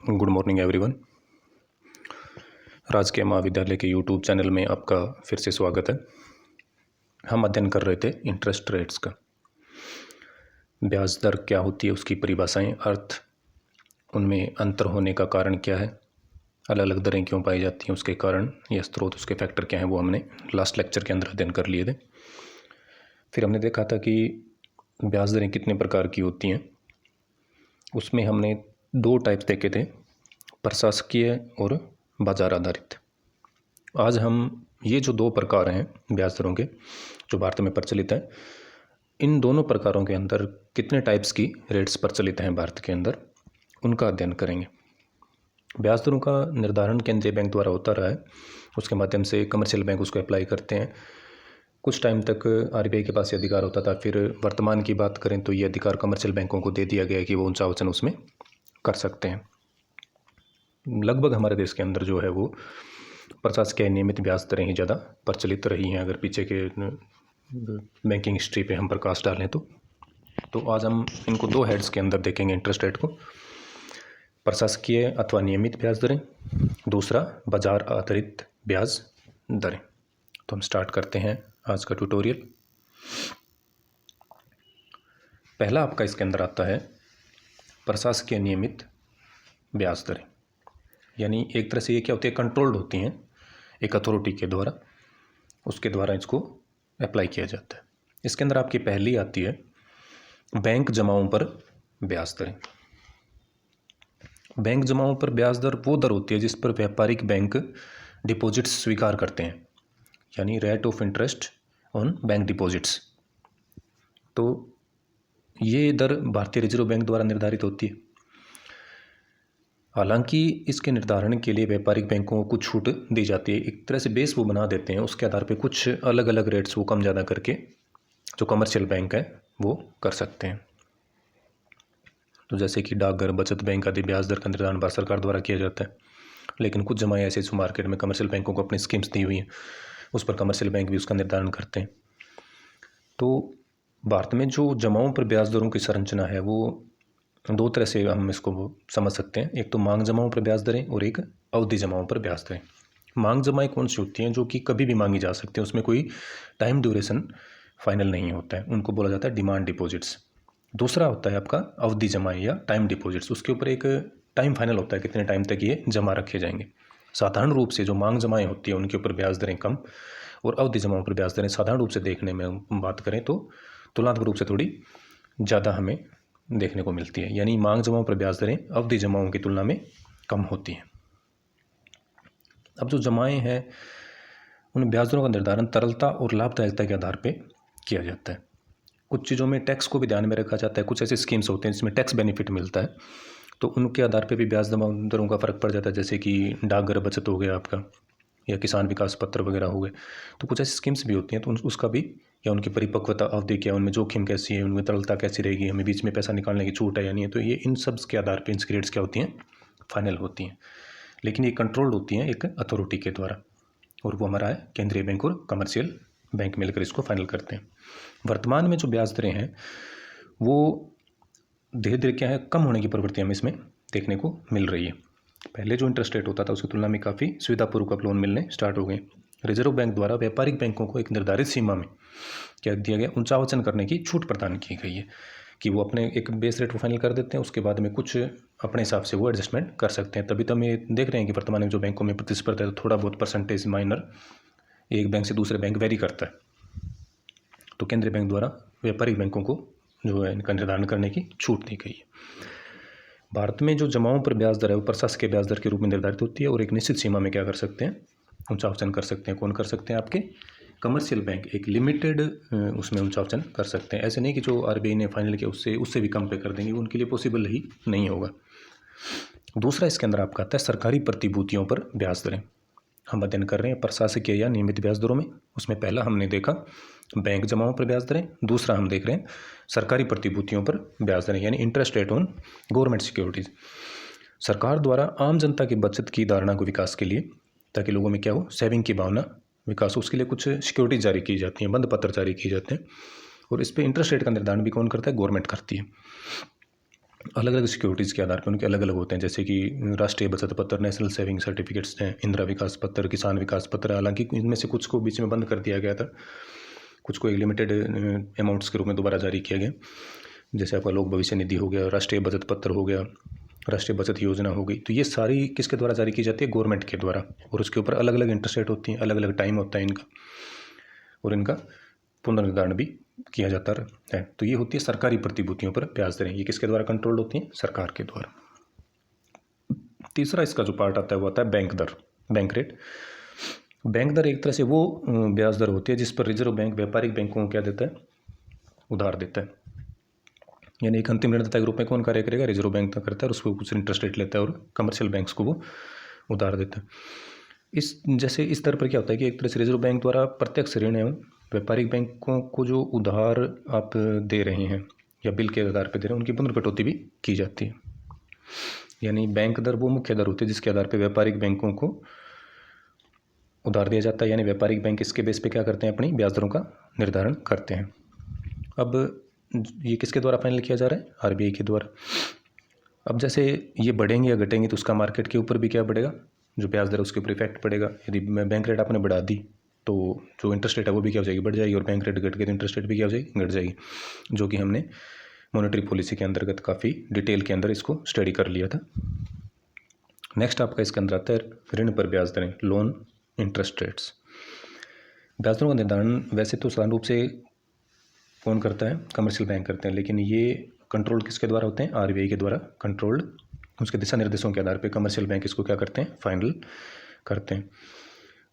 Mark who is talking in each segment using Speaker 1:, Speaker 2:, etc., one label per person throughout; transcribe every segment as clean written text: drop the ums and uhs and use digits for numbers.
Speaker 1: Good morning everyone. राजकीय महाविद्यालय के यूट्यूब चैनल में आपका फिर से स्वागत है। हम अध्ययन कर रहे थे इंटरेस्ट रेट्स का। ब्याज दर क्या होती है, उसकी परिभाषाएं, अर्थ, उनमें अंतर होने का कारण क्या है, अलग अलग दरें क्यों पाई जाती हैं, उसके कारण या स्रोत, उसके फैक्टर क्या हैं, वो हमने लास्ट लेक्चर के अंदर अध्ययन कर लिए थे। फिर हमने देखा था कि ब्याज दरें कितने प्रकार की होती हैं। उसमें हमने दो टाइप्स देखे थे, प्रशासकीय और बाजार आधारित। आज हम ये जो दो प्रकार हैं ब्याज दरों के जो भारत में प्रचलित हैं, इन दोनों प्रकारों के अंदर कितने टाइप्स की रेट्स प्रचलित हैं भारत के अंदर, उनका अध्ययन करेंगे। ब्याज दरों का निर्धारण केंद्रीय बैंक द्वारा होता रहा है, उसके माध्यम से कमर्शियल बैंक उसको अप्लाई करते हैं। कुछ टाइम तक आरबीआई के पास ये अधिकार होता था। फिर वर्तमान की बात करें तो ये अधिकार कमर्शियल बैंकों को दे दिया गया कि वो ऊंचा वचन उसमें कर सकते हैं। लगभग हमारे देश के अंदर जो है वो प्रशासकीय नियमित ब्याज दरें ही ज़्यादा प्रचलित रही हैं। अगर पीछे के बैंकिंग हिस्ट्री पे हम प्रकाश डालें तो आज हम इनको दो हेड्स के अंदर देखेंगे इंटरेस्ट रेट को। प्रशासकीय अथवा नियमित ब्याज दरें, दूसरा बाजार आधारित ब्याज दरें। तो हम स्टार्ट करते हैं आज का ट्यूटोरियल। पहला आपका इसके अंदर आता है प्रशासकीय नियमित ब्याज दरें। यानी एक तरह से ये क्या होती है, कंट्रोल्ड होती हैं एक अथॉरिटी के द्वारा, उसके द्वारा इसको अप्लाई किया जाता है। इसके अंदर आपकी पहली आती है बैंक जमाओं पर ब्याज दरें। बैंक जमाओं पर ब्याज दर वो दर होती है जिस पर व्यापारिक बैंक डिपॉजिट्स स्वीकार करते हैं, यानी rate of interest on bank deposits. तो ये दर भारतीय रिजर्व बैंक द्वारा निर्धारित होती है। हालांकि इसके निर्धारण के लिए व्यापारिक बैंकों को कुछ छूट दी जाती है, एक तरह से बेस वो बना देते हैं, उसके आधार पे कुछ अलग अलग रेट्स वो कम ज़्यादा करके जो कमर्शियल बैंक है वो कर सकते हैं। तो जैसे कि डाकघर, बचत बैंक आदि ब्याज दर का निर्धारण भारत सरकार द्वारा किया जाता है। लेकिन कुछ जमाएं ऐसे जो मार्केट में कमर्शियल बैंकों को अपनी स्कीम्स दी हुई हैं, उस पर कमर्शियल बैंक भी उसका निर्धारण करते हैं। तो भारत में जो जमाओं पर ब्याज दरों की संरचना है वो दो तरह से हम इसको समझ सकते हैं। एक तो मांग जमाओं पर ब्याज दरें और एक अवधि जमाओं पर ब्याज दरें। मांग जमाएं कौन सी होती हैं? जो कि कभी भी मांगी जा सकती हैं, उसमें कोई टाइम ड्यूरेशन फाइनल नहीं होता है, उनको बोला जाता है डिमांड डिपॉजिट्स। दूसरा होता है आपका अवधि जमाएं या टाइम डिपॉजिट्स, उसके ऊपर एक टाइम फाइनल होता है कितने टाइम तक ये जमा रखे जाएंगे। साधारण रूप से जो मांग जमाएं होती है उनके ऊपर ब्याज दरें कम और अवधि जमाओं पर ब्याज दरें साधारण रूप से देखने में बात करें तो तुलनात्मक रूप से थोड़ी ज़्यादा हमें देखने को मिलती है। यानी मांग जमाओं पर ब्याज दरें अवधि जमाओं की तुलना में कम होती हैं। अब जो जमाएं हैं उन ब्याज दरों का निर्धारण तरलता और लाभदायकता के आधार पर किया जाता है। कुछ चीज़ों में टैक्स को भी ध्यान में रखा जाता है, कुछ ऐसे स्कीम्स होते हैं जिसमें टैक्स बेनिफिट मिलता है, तो उनके आधार पर भी ब्याज दरों का फ़र्क पड़ जाता है। जैसे कि डाकघर बचत हो गया आपका, या किसान विकास पत्र वगैरह हो गए, तो कुछ ऐसी स्कीम्स भी होती हैं, तो उसका भी, या उनकी परिपक्वता अवधि क्या, उनमें जोखिम कैसी है, उनमें तरलता कैसी रहेगी, हमें बीच में पैसा निकालने की छूट है या नहीं है, तो ये इन सब के आधार पर इनकी रेट्स क्या होती हैं, फाइनल होती हैं। लेकिन ये कंट्रोल्ड होती हैं एक अथॉरिटी के द्वारा, और वो हमारा है केंद्रीय बैंक और कमर्शियल बैंक मिलकर इसको फाइनल करते हैं। वर्तमान में जो ब्याज दरें हैं वो धीरे धीरे क्या है, कम होने की प्रवृत्ति हमें इसमें देखने को मिल रही है। पहले जो इंटरेस्ट रेट होता था उसकी तुलना में काफ़ी सुविधापूर्वक लोन मिलने स्टार्ट हो गए। रिजर्व बैंक द्वारा व्यापारिक बैंकों को एक निर्धारित सीमा में क्या दिया गया, ऊंचा वचन करने की छूट प्रदान की गई है कि वो अपने एक बेस रेट को फाइनल कर देते हैं, उसके बाद में कुछ अपने हिसाब से वो एडजस्टमेंट कर सकते हैं। तभी तो हम ये देख रहे हैं कि वर्तमान में जो बैंकों में प्रतिस्पर्धा है तो थोड़ा बहुत परसेंटेज माइनर एक बैंक से दूसरे बैंक वेरी करता है। तो केंद्रीय बैंक द्वारा व्यापारिक बैंकों को जो है इनका निर्धारण करने की छूट दी गई है। भारत में जो जमाओं पर ब्याज दर है वो प्रशासकीय ब्याज दर के रूप में निर्धारित होती है और एक निश्चित सीमा में क्या कर सकते हैं, ऊंचा वचन कर सकते हैं। कौन कर सकते हैं? आपके कमर्शियल बैंक एक लिमिटेड उसमें ऊंचा वचन कर सकते हैं। ऐसे नहीं कि जो आरबीआई ने फाइनल किया उससे भी कम पे कर देंगे, उनके लिए पॉसिबल ही नहीं होगा। दूसरा इसके अंदर आपका आता है सरकारी प्रतिभूतियों पर ब्याज दरें। हम अध्ययन कर रहे हैं प्रशासकीय या नियमित ब्याज दरों में। उसमें पहला हमने देखा बैंक जमाओं पर ब्याज दरें, दूसरा हम देख रहे हैं सरकारी प्रतिभूतियों पर ब्याज दरें, यानी interest rate on government securities. सरकार द्वारा आम जनता की बचत की धारणा को विकास के लिए, ताकि लोगों में क्या हो, सेविंग की भावना विकास हो, उसके लिए कुछ सिक्योरिटीज जारी की जाती हैं, बंद पत्र जारी किए जाते हैं, और इस पर इंटरेस्ट रेट का निर्धारण भी कौन करता है? गवर्नमेंट करती है। अलग अलग सिक्योरिटीज़ के आधार पर उनके अलग अलग होते हैं, जैसे कि राष्ट्रीय बचत पत्र, नेशनल सेविंग सर्टिफिकेट्स हैं, इंदिरा विकास पत्र, किसान विकास पत्र। हालांकि इनमें से कुछ को बीच में बंद कर दिया गया था, कुछ को एक लिमिटेड अमाउंट्स के रूप में दोबारा जारी किया गया, जैसे आपका लोक भविष्य निधि हो गया, राष्ट्रीय बचत पत्र हो गया, राष्ट्रीय बचत योजना हो गई। तो ये सारी किसके द्वारा जारी की जाती है? गवर्नमेंट के द्वारा। और उसके ऊपर अलग अलग इंटरेस्ट रेट होती हैं, अलग अलग टाइम होता है इनका, और इनका पुनर्निर्धारण भी किया जाता है। तो ये होती है सरकारी प्रतिभूतियों पर ब्याज दरें। ये किसके द्वारा कंट्रोल होती हैं? सरकार के द्वारा। तीसरा इसका जो पार्ट आता है वो आता है बैंक दर, बैंक रेट। बैंक दर एक तरह से वो ब्याज दर होती है जिस पर रिजर्व बैंक व्यापारिक बैंकों को क्या देता है? उधार देता है। यानी एक अंतिम ऋणदाता के रूप में कौन कार्य करेगा? रिजर्व बैंक का करता है, और उसको कुछ इंटरेस्ट रेट लेता है और कमर्शियल बैंक्स को वो उधार देता है। इस दर पर क्या होता है कि एक तरह से रिजर्व बैंक द्वारा प्रत्यक्ष ऋण एवं व्यापारिक बैंकों को जो उधार आप दे रहे हैं या बिल के आधार पर दे रहे हैं, उनकी पुनर्कटौती भी की जाती है। यानी बैंक दर वो मुख्य दर होती है जिसके आधार पर व्यापारिक बैंकों को उधार दिया जाता है। यानी व्यापारिक बैंक इसके बेस पे क्या करते हैं? अपनी ब्याज दरों का निर्धारण करते हैं। अब ये किसके द्वारा फाइनल किया जा रहा है? आरबीआई के द्वारा। अब जैसे ये बढ़ेंगे या घटेंगे तो उसका मार्केट के ऊपर भी क्या बढ़ेगा? जो ब्याज दर है उसके ऊपर इफेक्ट पड़ेगा। यदि बैंक रेट आपने बढ़ा दी तो जो इंटरेस्ट रेट है वो भी क्या हो जाएगी? बढ़ जाएगी। और बैंक रेट घट गई तो इंटरेस्ट रेट भी क्या हो जाएगी? घट जाएगी, जो कि हमने मॉनेटरी पॉलिसी के अंतर्गत काफ़ी डिटेल के अंदर इसको स्टडी कर लिया था। नेक्स्ट आपका इसके अंदर आता है ऋण पर ब्याज दरें, लोन इंटरेस्ट रेट्स। ब्याज दरों का निर्धारण वैसे तो साधारण रूप से कौन करता है? कमर्शियल बैंक करते हैं, लेकिन ये कंट्रोल किसके द्वारा होते हैं? आरबीआई के द्वारा कंट्रोल्ड। उसके दिशा निर्देशों के आधार पर कमर्शियल बैंक इसको क्या करते हैं? फाइनल करते हैं।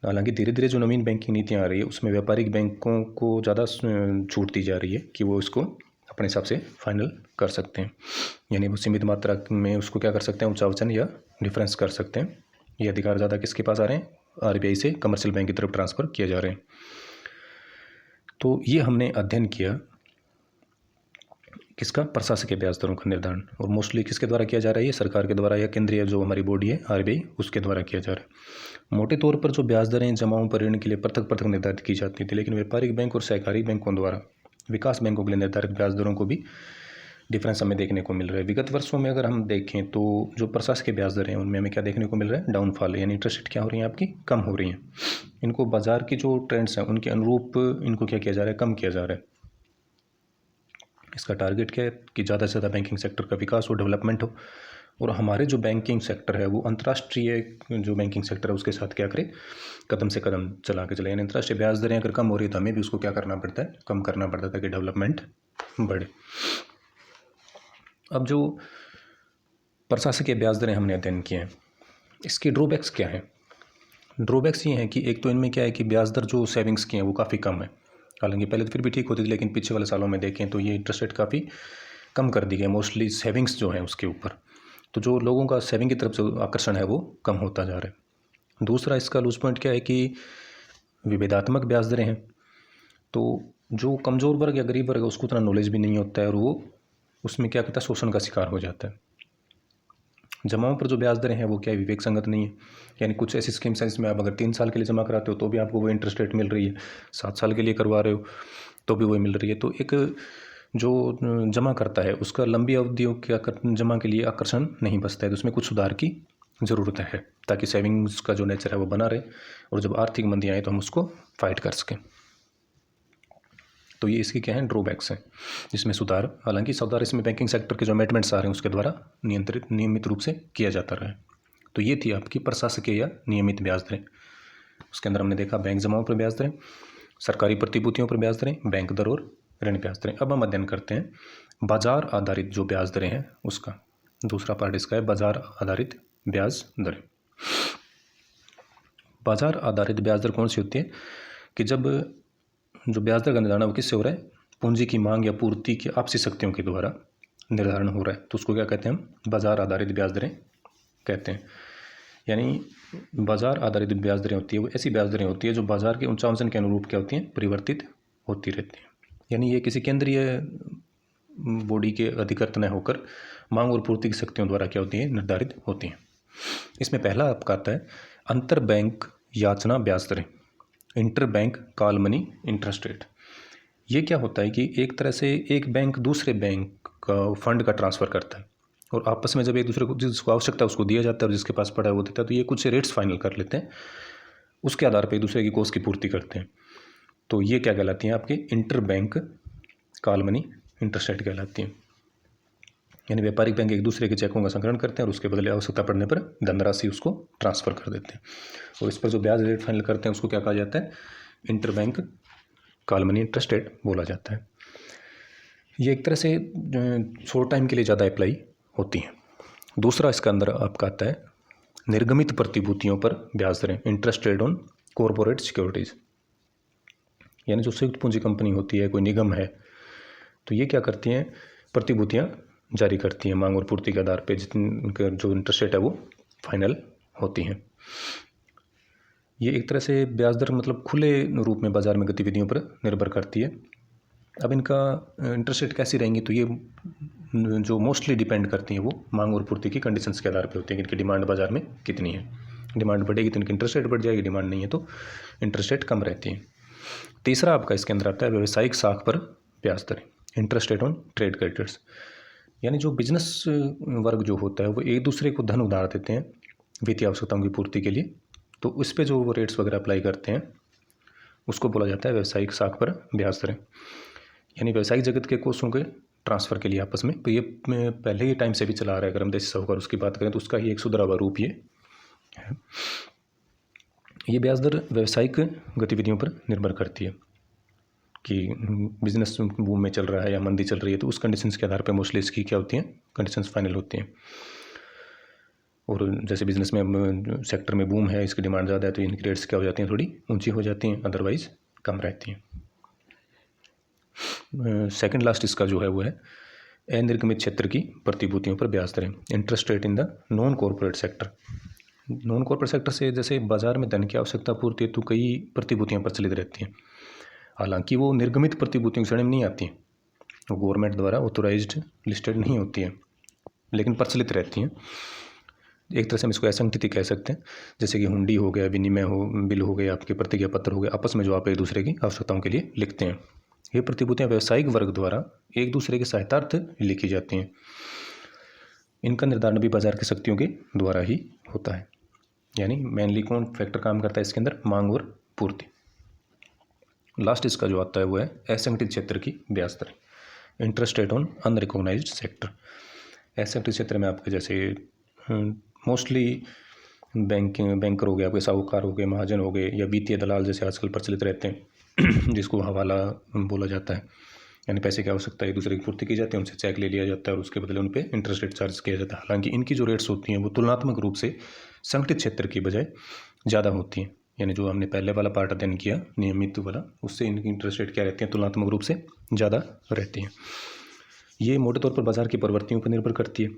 Speaker 1: हालांकि धीरे धीरे जो नवीन बैंकिंग नीतियाँ आ रही है उसमें व्यापारिक बैंकों को ज़्यादा छूट दी जा रही है कि वो इसको अपने हिसाब से फाइनल कर सकते हैं। यानी वो सीमित मात्रा में उसको क्या कर सकते हैं? उचावचन या डिफरेंस कर सकते हैं। ये अधिकार ज़्यादा किसके पास आ रहे हैं? आरबीआई से कमर्शियल बैंक की तरफ ट्रांसफ़र किए जा रहे हैं। तो ये हमने अध्ययन किया किसका? प्रशासकीय ब्याज दरों का निर्धारण। और मोस्टली किसके द्वारा किया जा रहा है? ये सरकार के द्वारा या केंद्रीय जो हमारी बॉडी है आरबीआई, उसके द्वारा किया जा रहा है। मोटे तौर पर जो ब्याज दरें जमाओं पर ऋण के लिए पृथक पृथक निर्धारित की जाती थी, लेकिन व्यापारिक बैंक और सहकारी बैंकों द्वारा विकास बैंकों के लिए निर्धारित ब्याज दरों को भी डिफरेंस हमें देखने को मिल रहा है। विगत वर्षों में अगर हम देखें तो जो प्रशासकीय ब्याज दरें हैं उनमें हमें क्या देखने को मिल रहा है? डाउनफॉल, यानी इंटरेस्ट रेट क्या हो रही है? आपकी कम हो रही हैं। इनको बाजार की जो ट्रेंड्स हैं उनके अनुरूप इनको क्या किया जा रहा है? कम किया जा रहा है। इसका टारगेट क्या है? कि ज़्यादा से ज़्यादा बैंकिंग सेक्टर का विकास हो, डेवलपमेंट हो, और हमारे जो बैंकिंग सेक्टर है वो अंतर्राष्ट्रीय जो बैंकिंग सेक्टर है उसके साथ क्या करे? कदम से कदम चला के चले। यानी अंतर्राष्ट्रीय ब्याज दरें अगर कम हो रही है तो हमें भी उसको क्या करना पड़ता है? कम करना पड़ता है ताकि डेवलपमेंट बढ़े। अब जो प्रशासकीय ब्याज दरें हमने अध्ययन किए हैं, इसके ड्रॉबैक्स क्या हैं? ड्रॉबैक्स ये हैं कि एक तो इनमें क्या है कि ब्याज दर जो सेविंग्स की हैं वो काफ़ी कम है। हालांकि पहले तो फिर भी ठीक होती थी, लेकिन पीछे वाले सालों में देखें तो ये इंटरेस्ट रेट काफ़ी कम कर दी गई, मोस्टली सेविंग्स जो है उसके ऊपर। तो जो लोगों का सेविंग की तरफ जो आकर्षण है वो कम होता जा रहा है। दूसरा इसका लूज पॉइंट क्या है कि विभेदात्मक ब्याज दरें हैं। तो जो कमज़ोर वर्ग या गरीब वर्ग है उसको उतना नॉलेज भी नहीं होता है और वो उसमें क्या करता है? शोषण का शिकार हो जाता है। जमाओं पर जो ब्याज दरें हैं वो क्या विवेक संगत नहीं है। यानी कुछ ऐसी स्कीम्स हैं जिसमें आप अगर 3 साल के लिए जमा कराते हो तो भी आपको वो इंटरेस्ट रेट मिल रही है, 7 साल के लिए करवा रहे हो तो भी वही मिल रही है। तो एक जो जमा करता है उसका लंबी अवधियों के जमा के लिए आकर्षण नहीं बचता है। तो उसमें कुछ सुधार की ज़रूरत है ताकि सेविंग्स का जो नेचर है वो बना रहे और जब आर्थिक मंदी आए तो हम उसको फाइट कर सकें। तो ये इसके क्या हैं? ड्रॉबैक्स हैं जिसमें सुधार, हालांकि सुधार इसमें बैंकिंग सेक्टर के जो अमेंडमेंट्स आ रहे हैं उसके द्वारा नियमित रूप से किया जाता रहा है। तो ये थी आपकी प्रशासकीय या नियमित ब्याज दरें। उसके अंदर हमने देखा बैंक जमाओं पर ब्याज दरें, सरकारी प्रतिभूतियों पर ब्याज दरें, बैंक दर और ऋण ब्याज दरें। अब हम अध्ययन करते हैं बाजार आधारित जो ब्याज दरें हैं उसका। दूसरा पार्ट इसका है बाजार आधारित ब्याज दरें। बाजार आधारित ब्याज दर कौन सी होती है? कि जब जो ब्याज दर का निर्धारण वो किससे हो रहा है? पूंजी की मांग या पूर्ति की आपसी शक्तियों के द्वारा निर्धारण हो रहा है। तो उसको क्या कहते हैं? हम बाजार आधारित ब्याज दरें कहते हैं। यानी बाजार आधारित ब्याज दरें होती है वो ऐसी ब्याज दरें होती है जो बाजार के उच्चावचन के अनुरूप क्या होती हैं? परिवर्तित होती रहती हैं। यानी ये किसी केंद्रीय बॉडी के अधिकृत न होकर मांग और पूर्ति की शक्तियों द्वारा क्या होती हैं? निर्धारित होती हैं। इसमें पहला आपका आता है अंतर बैंक याचना ब्याज दरें, inter bank call money interest rate. ये क्या होता है कि एक तरह से एक बैंक दूसरे बैंक का फंड का ट्रांसफ़र करता है। और आपस में जब एक दूसरे को जिसको आवश्यकता है उसको दिया जाता है और जिसके पास पड़ा है वो देता है, तो ये कुछ रेट्स फाइनल कर लेते हैं, उसके आधार पर एक दूसरे की कोर्स की पूर्ति करते हैं। तो ये क्या कहलाती हैं आपकी inter bank call money interest rate कहलाती हैं। यानी व्यापारिक बैंक एक दूसरे के चेकों का संग्रहण करते हैं और उसके बदले आवश्यकता पड़ने पर धनराशि उसको ट्रांसफ़र कर देते हैं, और इस पर जो ब्याज रेट फाइनल करते हैं उसको क्या कहा जाता है, inter bank call money interest rate बोला जाता है। ये एक तरह से शॉर्ट टाइम के लिए ज़्यादा अप्लाई होती हैं। दूसरा इसका अंदर आपका आता है निर्गमित प्रतिभूतियों पर ब्याज दरें, interest rate on corporate securities. यानी जो संयुक्त पूंजी कंपनी होती है, कोई निगम है, तो ये क्या करती हैं, प्रतिभूतियाँ जारी करती हैं मांग और पूर्ति के आधार पे, जिनका जो इंटरेस्ट रेट है वो फाइनल होती हैं। ये एक तरह से ब्याज दर मतलब खुले रूप में बाजार में गतिविधियों पर निर्भर करती है। अब इनका इंटरेस्ट रेट कैसी रहेंगी, तो ये जो मोस्टली डिपेंड करती हैं वो मांग और पूर्ति की कंडीशंस के आधार पर होती है कि इनकी डिमांड बाजार में कितनी है। डिमांड बढ़ेगी तो इनकी इंटरेस्ट रेट बढ़ जाएगी, डिमांड नहीं है तो इंटरेस्ट रेट कम रहती है। तीसरा आपका इसके अंदर आता है व्यवसायिक साख पर ब्याज दरें, interest rate on trade creditors. यानी जो बिजनेस वर्ग जो होता है वो एक दूसरे को धन उधार देते हैं वित्तीय आवश्यकताओं की पूर्ति के लिए, तो उस पर जो वो रेट्स वगैरह अप्लाई करते हैं उसको बोला जाता है व्यवसायिक साख पर ब्याज दरें। यानी व्यवसायिक जगत के कोषों के ट्रांसफ़र के लिए आपस में, तो ये पहले ही टाइम से भी चला आ रहा है। अगर हम देशी साहूकार उसकी बात करें तो उसका ही एक सुधरा हुआ रूप ये है। ये ब्याज दर व्यावसायिक गतिविधियों पर निर्भर करती है कि बिजनेस बूम में चल रहा है या मंदी चल रही है, तो उस कंडीशंस के आधार पर मोस्टली इसकी क्या होती हैं, कंडीशंस फाइनल होती हैं। और जैसे बिजनेस में सेक्टर में बूम है, इसकी डिमांड ज़्यादा है, तो इनकी रेट्स क्या हो जाती हैं, थोड़ी ऊंची हो जाती हैं, अदरवाइज कम रहती हैं। सेकंड लास्ट इसका जो है वो है अनिर्गमित क्षेत्र की प्रतिभूतियों पर ब्याज दरें, interest rate in the non corporate sector. Non corporate sector से जैसे बाजार में धन की आवश्यकता पूर्ति है तो कई प्रतिभूतियाँ प्रचलित रहती हैं, हालांकि वो निर्गमित प्रतिभूतियों की श्रेणी में नहीं आती हैं, वो गवर्नमेंट द्वारा ऑथोराइज्ड लिस्टेड नहीं होती हैं, लेकिन प्रचलित रहती हैं। एक तरह से हम इसको असंगठित कह सकते हैं, जैसे कि हुंडी हो गया, विनिमय हो, बिल हो गए, आपके प्रतिज्ञा पत्र हो गए, आपस में जो आप एक दूसरे की आवश्यकताओं के लिए लिखते हैं। ये प्रतिभूतियाँ व्यावसायिक वर्ग द्वारा एक दूसरे के सहायतार्थ लिखी जाती हैं। इनका निर्धारण भी बाजार की शक्तियों के द्वारा ही होता है। यानी मेनली कौन फैक्टर काम करता है इसके अंदर, मांग और पूर्ति। लास्ट इसका जो आता है वो है असंगठित क्षेत्र की ब्याज दर, interest rate on unrecognised sector. असंगठित क्षेत्र में आपके जैसे मोस्टली बैंकर हो गए, आपके साहूकार हो गए, महाजन हो गए, या वित्तीय दलाल जैसे आजकल प्रचलित रहते हैं जिसको हवाला बोला जाता है। यानी पैसे की आवश्यकता एक दूसरे की पूर्ति की जाती है, उनसे चेक ले लिया जाता है और उसके बदले उन पर इंटरेस्ट रेट चार्ज किया जाता है। हालांकि इनकी जो रेट्स होती हैं वो तुलनात्मक रूप से संगठित क्षेत्र की बजाय ज़्यादा होती हैं। यानी जो हमने पहले वाला पार्ट अध्ययन किया नियमित वाला, उससे इनकी इंटरेस्ट रेट क्या रहती हैं, तुलनात्मक रूप से ज़्यादा रहती हैं। ये मोटे तौर पर बाजार की प्रवृत्तियों पर निर्भर करती है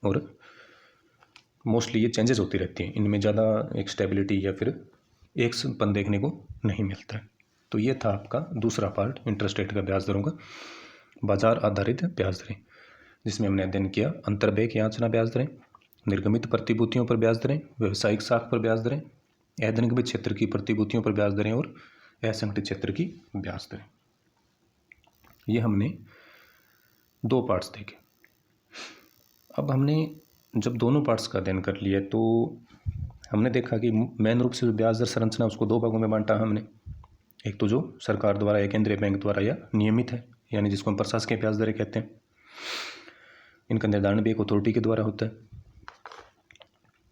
Speaker 1: और मोस्टली ये चेंजेस होती रहती हैं, इनमें ज़्यादा एक स्टेबिलिटी या फिर एक पन देखने को नहीं मिलता है। तो ये था आपका दूसरा पार्ट इंटरेस्ट रेट का, ब्याज दरों का, बाजार आधारित ब्याज दरें, जिसमें हमने अध्ययन किया अंतर्बैंक याचना ब्याज दरें, निर्गमित प्रतिभूतियों पर ब्याज दरें, व्यावसायिक साख पर ब्याज दरें, अनिर्गमित क्षेत्र की प्रतिभूतियों पर ब्याज दरें और असंगठित क्षेत्र की ब्याज दरें। ये हमने 2 पार्ट्स देखे। अब हमने जब दोनों पार्ट्स का अध्ययन कर लिया तो हमने देखा कि मेन रूप से जो ब्याज दर संरचना उसको 2 भागों में बांटा हमने। एक तो जो सरकार द्वारा या केंद्रीय बैंक द्वारा या नियमित है, यानी जिसको हम प्रशासकीय ब्याज दरें कहते हैं, इनका निर्धारण भी एक अथॉरिटी के द्वारा होता है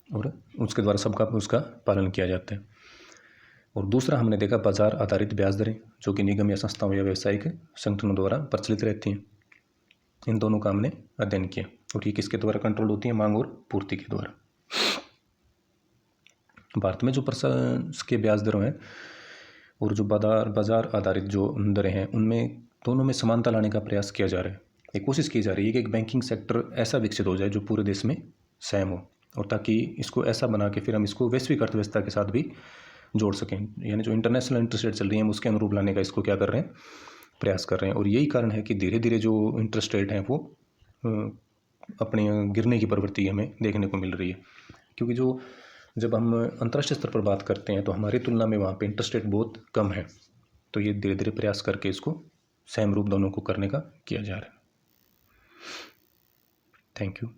Speaker 1: और उसके द्वारा सबका उसका पालन किया जाता है। और दूसरा हमने देखा बाजार आधारित ब्याज दरें, जो कि निगम या संस्थाओं या व्यावसायिक संगठनों द्वारा प्रचलित रहती हैं। इन दोनों का हमने अध्ययन किया और ये किसके द्वारा कंट्रोल होती है, मांग और पूर्ति के द्वारा। भारत में जो प्रशासकीय ब्याज दरें हैं और जो बाजार आधारित जो दरें हैं, उनमें दोनों में समानता लाने का प्रयास किया जा रहा है। एक कोशिश की जा रही है कि एक बैंकिंग सेक्टर ऐसा विकसित हो जाए जो पूरे देश में सेम हो, और ताकि इसको ऐसा बना के फिर हम इसको वैश्विक अर्थव्यवस्था के साथ भी जोड़ सकें। यानी जो इंटरनेशनल इंटरेस्ट रेट चल रही है हम उसके अनुरूप लाने का इसको क्या कर रहे हैं, प्रयास कर रहे हैं। और यही कारण है कि धीरे धीरे जो इंटरेस्ट रेट हैं वो अपने गिरने की प्रवृत्ति हमें देखने को मिल रही है, क्योंकि जो जब हम अंतर्राष्ट्रीय स्तर पर बात करते हैं तो हमारी तुलना में वहाँ पे इंटरेस्ट रेट बहुत कम है, तो ये धीरे धीरे प्रयास करके इसको सेम रूप दोनों को करने का किया जा रहा है। Thank you.